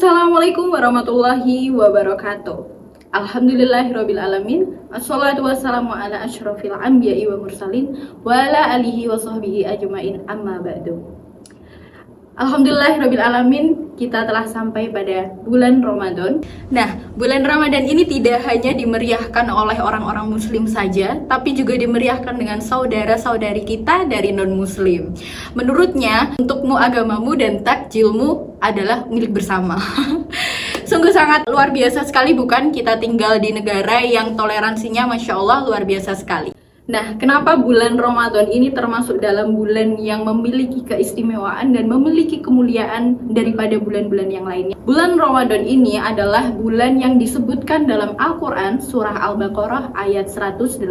Assalamualaikum warahmatullahi wabarakatuh. Alhamdulillahirabbil alamin. Assalatu wassalamu ala asyrofil anbiya'i wa mursalin wa ala alihi wa sahbihi ajmain, amma ba'du. Alhamdulillahirabbil alamin, kita telah sampai pada bulan Ramadan. Nah, bulan Ramadan ini tidak hanya dimeriahkan oleh orang-orang muslim saja, tapi juga dimeriahkan dengan saudara-saudari kita dari non-muslim. Menurutnya, untukmu agamamu dan takjilmu adalah milik bersama. Sungguh sangat luar biasa sekali, bukan? Kita tinggal di negara yang toleransinya Masya Allah luar biasa sekali. Nah, kenapa bulan Ramadan ini termasuk dalam bulan yang memiliki keistimewaan dan memiliki kemuliaan daripada bulan-bulan yang lainnya? Bulan Ramadan ini adalah bulan yang disebutkan dalam Al-Quran surah Al-Baqarah ayat 185.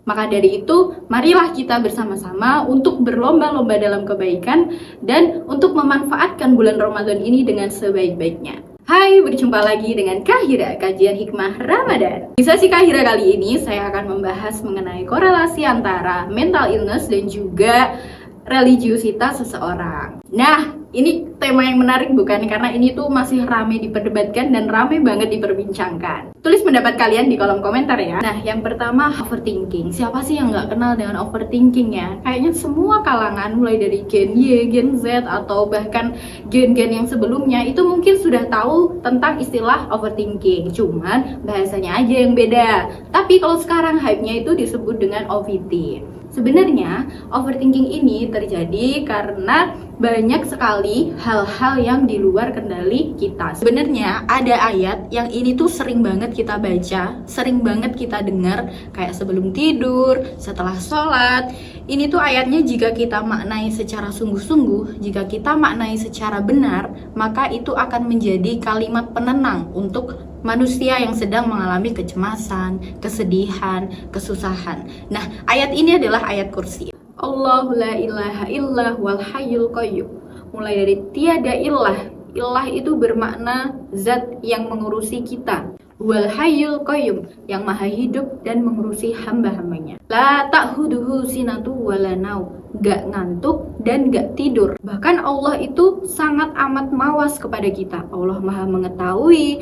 Maka dari itu, marilah kita bersama-sama untuk berlomba-lomba dalam kebaikan dan untuk memanfaatkan bulan Ramadan ini dengan sebaik-baiknya. Hai, berjumpa lagi dengan Kahira, kajian hikmah Ramadan. Di sesi Kahira kali ini, saya akan membahas mengenai korelasi antara mental illness dan juga religiusitas seseorang. Nah, ini tema yang menarik bukan? Karena ini tuh masih ramai diperdebatkan dan ramai banget diperbincangkan. Tulis pendapat kalian di kolom komentar ya. Nah, yang pertama, overthinking. Siapa sih yang nggak kenal dengan overthinking ya? Kayaknya semua kalangan, mulai dari Gen Y, Gen Z, atau bahkan gen-gen yang sebelumnya, itu mungkin sudah tahu tentang istilah overthinking. Cuman bahasanya aja yang beda. Tapi kalau sekarang hype-nya itu disebut dengan OVT. Sebenarnya overthinking ini terjadi karena banyak sekali hal-hal yang di luar kendali kita. Sebenarnya ada ayat yang ini tuh sering banget kita baca, sering banget kita dengar, kayak sebelum tidur, setelah sholat. Ini tuh ayatnya jika kita maknai secara sungguh-sungguh, jika kita maknai secara benar, maka itu akan menjadi kalimat penenang untuk manusia yang sedang mengalami kecemasan, kesedihan, kesusahan. Nah, ayat ini adalah ayat kursi. Allahu la ilaha illah wal hayyul qayyum. Mulai dari tiada ilah. Ilah itu bermakna zat yang mengurusi kita. Wal hayyul qayyum, yang maha hidup dan mengurusi hamba-hambanya. La ta'khuduhu sinatu wala naum, gak ngantuk dan gak tidur. Bahkan Allah itu sangat amat mawas kepada kita. Allah maha mengetahui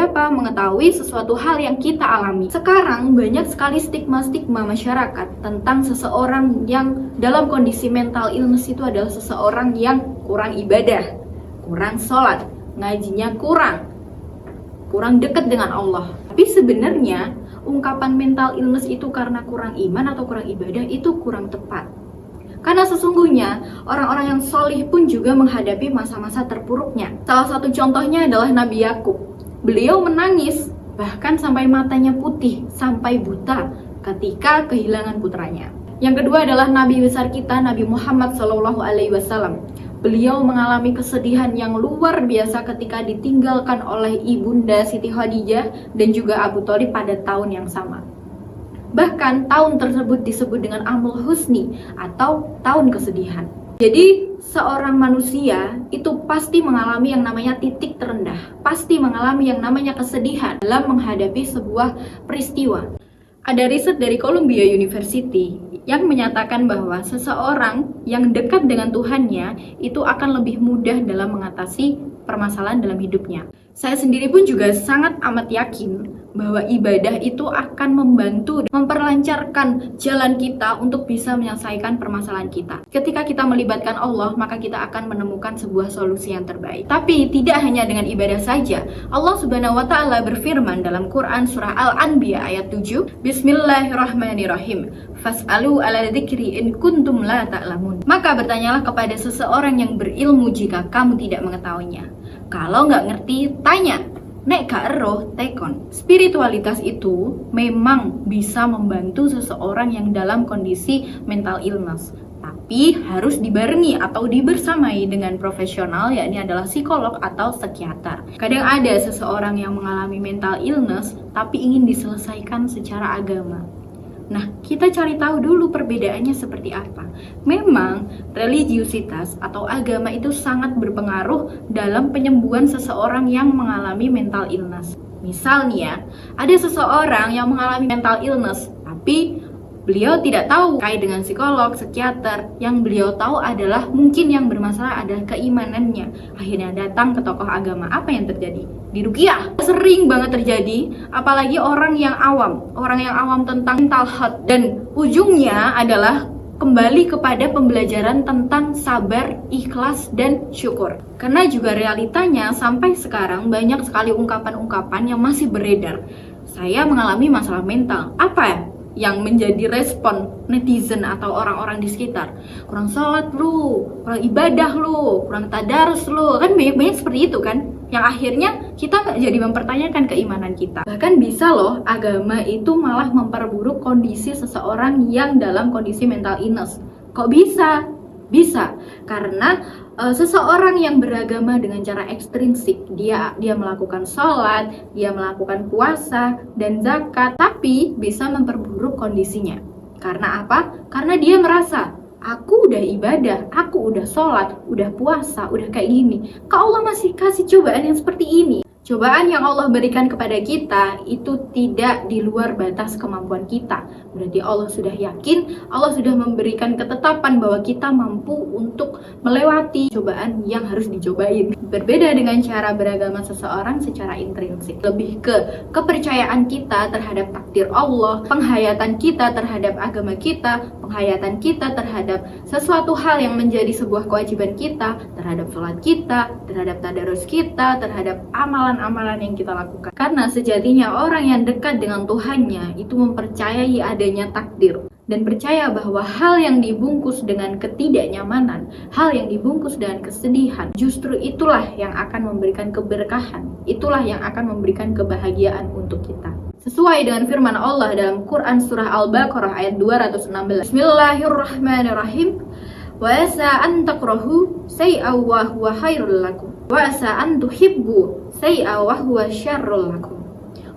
apa? Mengetahui sesuatu hal yang kita alami. Sekarang banyak sekali stigma-stigma masyarakat tentang seseorang yang dalam kondisi mental illness itu adalah seseorang yang kurang ibadah, kurang sholat, ngajinya kurang dekat dengan Allah. Tapi sebenarnya ungkapan mental illness itu karena kurang iman atau kurang ibadah itu kurang tepat. Karena sesungguhnya orang-orang yang solih pun juga menghadapi masa-masa terpuruknya. Salah satu contohnya adalah Nabi Yakub. Beliau menangis bahkan sampai matanya putih, sampai buta ketika kehilangan putranya. Yang kedua adalah Nabi besar kita, Nabi Muhammad SAW. Beliau mengalami kesedihan yang luar biasa ketika ditinggalkan oleh ibunda Siti Khadijah dan juga Abu Thalib pada tahun yang sama. Bahkan tahun tersebut disebut dengan Amul Husni atau tahun kesedihan. Jadi seorang manusia itu pasti mengalami yang namanya titik terendah, pasti mengalami yang namanya kesedihan dalam menghadapi sebuah peristiwa. Ada riset dari Columbia University yang menyatakan bahwa seseorang yang dekat dengan Tuhannya itu akan lebih mudah dalam mengatasi permasalahan dalam hidupnya. Saya sendiri pun juga sangat amat yakin bahwa ibadah itu akan membantu memperlancarkan jalan kita untuk bisa menyelesaikan permasalahan kita. Ketika kita melibatkan Allah, maka kita akan menemukan sebuah solusi yang terbaik. Tapi tidak hanya dengan ibadah saja. Allah Subhanahu wa taala berfirman dalam Quran surah Al-Anbiya ayat 7, Bismillahirrahmanirrahim. Fas'alu ala dzikri in kuntum la ta'lamun. Maka bertanyalah kepada seseorang yang berilmu jika kamu tidak mengetahuinya. Kalau nggak ngerti, tanya. Nek gak eroh, tekon. Spiritualitas itu memang bisa membantu seseorang yang dalam kondisi mental illness, tapi harus dibarengi atau dibersamai dengan profesional, yakni adalah psikolog atau psikiater. Kadang ada seseorang yang mengalami mental illness tapi ingin diselesaikan secara agama. Nah, kita cari tahu dulu perbedaannya seperti apa. Memang religiusitas atau agama itu sangat berpengaruh dalam penyembuhan seseorang yang mengalami mental illness. Misal nih ya, ada seseorang yang mengalami mental illness, tapi Beliau tidak tahu kait dengan psikolog, psikiater. Yang beliau tahu adalah mungkin yang bermasalah adalah keimanannya. Akhirnya datang ke tokoh agama. Apa yang terjadi? Diruqyah. Sering banget terjadi, apalagi orang yang awam tentang mental health. Dan ujungnya adalah kembali kepada pembelajaran tentang sabar, ikhlas, dan syukur. Karena juga realitanya sampai sekarang banyak sekali ungkapan-ungkapan yang masih beredar. Saya mengalami masalah mental. Apa yang menjadi respon netizen atau orang-orang di sekitar? Kurang sholat lu, kurang ibadah lu, kurang tadarus lu. Kan banyak-banyak seperti itu kan, yang akhirnya kita nggak jadi mempertanyakan keimanan kita. Bahkan bisa loh agama itu malah memperburuk kondisi seseorang yang dalam kondisi mental illness. Kok bisa? Bisa, karena seseorang yang beragama dengan cara ekstrinsik, dia melakukan sholat, dia melakukan puasa dan zakat, tapi bisa memperburuk kondisinya. Karena apa? Karena dia merasa, aku udah ibadah, aku udah sholat, udah puasa, udah kayak gini, kok Allah masih kasih cobaan yang seperti ini? Cobaan yang Allah berikan kepada kita itu tidak di luar batas kemampuan kita. Berarti Allah sudah yakin, Allah sudah memberikan ketetapan bahwa kita mampu untuk melewati cobaan yang harus dicobain. Berbeda dengan cara beragama seseorang secara intrinsik. Lebih ke kepercayaan kita terhadap takdir Allah, penghayatan kita terhadap agama kita, penghayatan kita terhadap sesuatu hal yang menjadi sebuah kewajiban kita, terhadap sholat kita, terhadap tadarus kita, terhadap amalan yang kita lakukan. Karena sejatinya orang yang dekat dengan Tuhannya itu mempercayai adanya takdir dan percaya bahwa hal yang dibungkus dengan ketidaknyamanan, hal yang dibungkus dengan kesedihan, justru itulah yang akan memberikan keberkahan, itulah yang akan memberikan kebahagiaan untuk kita. Sesuai dengan firman Allah dalam Quran surah Al-Baqarah ayat 216. Bismillahirrahmanirrahim. Wa asa an takrahu syai'an wa huwa khairul lakum. Wa asa an tuhibbu syai'an wa huwa syarrul lakum.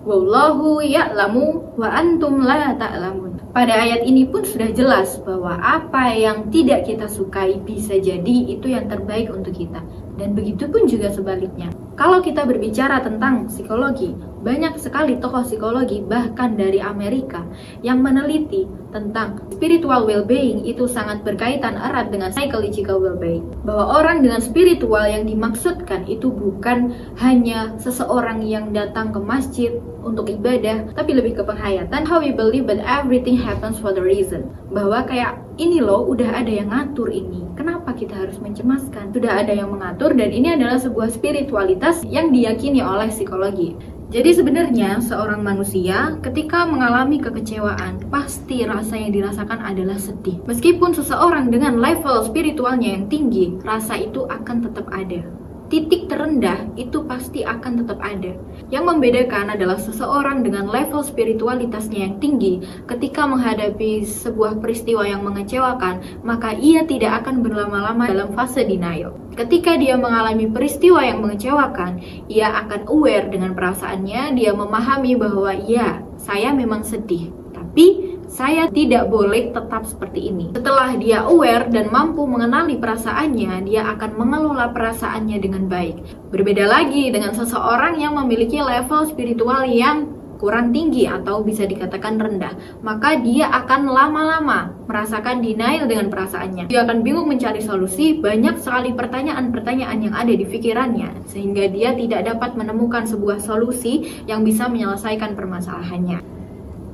Wallahu ya'lamu wa antum la ta'lamun. Pada ayat ini pun sudah jelas bahwa apa yang tidak kita sukai bisa jadi itu yang terbaik untuk kita. Dan begitu pun juga sebaliknya. Kalau kita berbicara tentang psikologi, banyak sekali tokoh psikologi bahkan dari Amerika yang meneliti tentang spiritual well-being itu sangat berkaitan erat dengan psychological well-being. Bahwa orang dengan spiritual yang dimaksudkan itu bukan hanya seseorang yang datang ke masjid untuk ibadah, tapi lebih ke penghayatan how we believe that everything happens for the reason. Bahwa kayak ini loh udah ada yang ngatur ini, kenapa kita harus mencemaskan? Sudah ada yang mengatur dan ini adalah sebuah spiritualitas yang diyakini oleh psikologi. Jadi sebenarnya seorang manusia ketika mengalami kekecewaan pasti rasa yang dirasakan adalah sedih. Meskipun seseorang dengan level spiritualnya yang tinggi, rasa itu akan tetap ada. Titik terendah itu pasti akan tetap ada. Yang membedakan adalah seseorang dengan level spiritualitasnya yang tinggi ketika menghadapi sebuah peristiwa yang mengecewakan, maka ia tidak akan berlama-lama dalam fase denial. Ketika dia mengalami peristiwa yang mengecewakan, ia akan aware dengan perasaannya, dia memahami bahwa ya, saya memang sedih, tapi saya tidak boleh tetap seperti ini. Setelah dia aware dan mampu mengenali perasaannya, dia akan mengelola perasaannya dengan baik. Berbeda lagi dengan seseorang yang memiliki level spiritual yang kurang tinggi atau bisa dikatakan rendah, maka dia akan lama-lama merasakan denial dengan perasaannya. Dia akan bingung mencari solusi, banyak sekali pertanyaan-pertanyaan yang ada di pikirannya, sehingga dia tidak dapat menemukan sebuah solusi yang bisa menyelesaikan permasalahannya.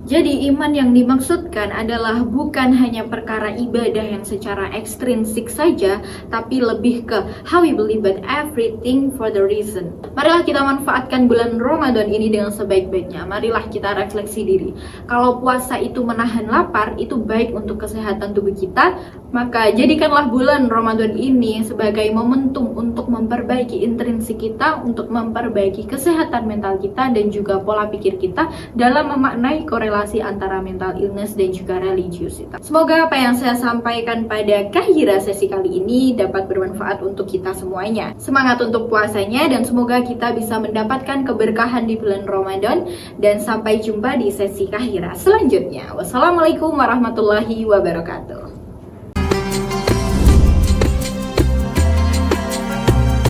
Jadi iman yang dimaksudkan adalah bukan hanya perkara ibadah yang secara ekstrinsik saja, tapi lebih ke how we believe that everything for the reason. Marilah kita manfaatkan bulan Ramadan ini dengan sebaik-baiknya. Marilah kita refleksi diri. Kalau puasa itu menahan lapar, itu baik untuk kesehatan tubuh kita, maka jadikanlah bulan Ramadan ini sebagai momentum untuk memperbaiki intrinsik kita, untuk memperbaiki kesehatan mental kita dan juga pola pikir kita dalam memaknai korelasi antara mental illness dan juga religiusitas. Semoga apa yang saya sampaikan pada Kahira sesi kali ini dapat bermanfaat untuk kita semuanya. Semangat untuk puasanya dan semoga kita bisa mendapatkan keberkahan di bulan Ramadan, dan sampai jumpa di sesi Kahira selanjutnya. Wassalamualaikum warahmatullahi wabarakatuh.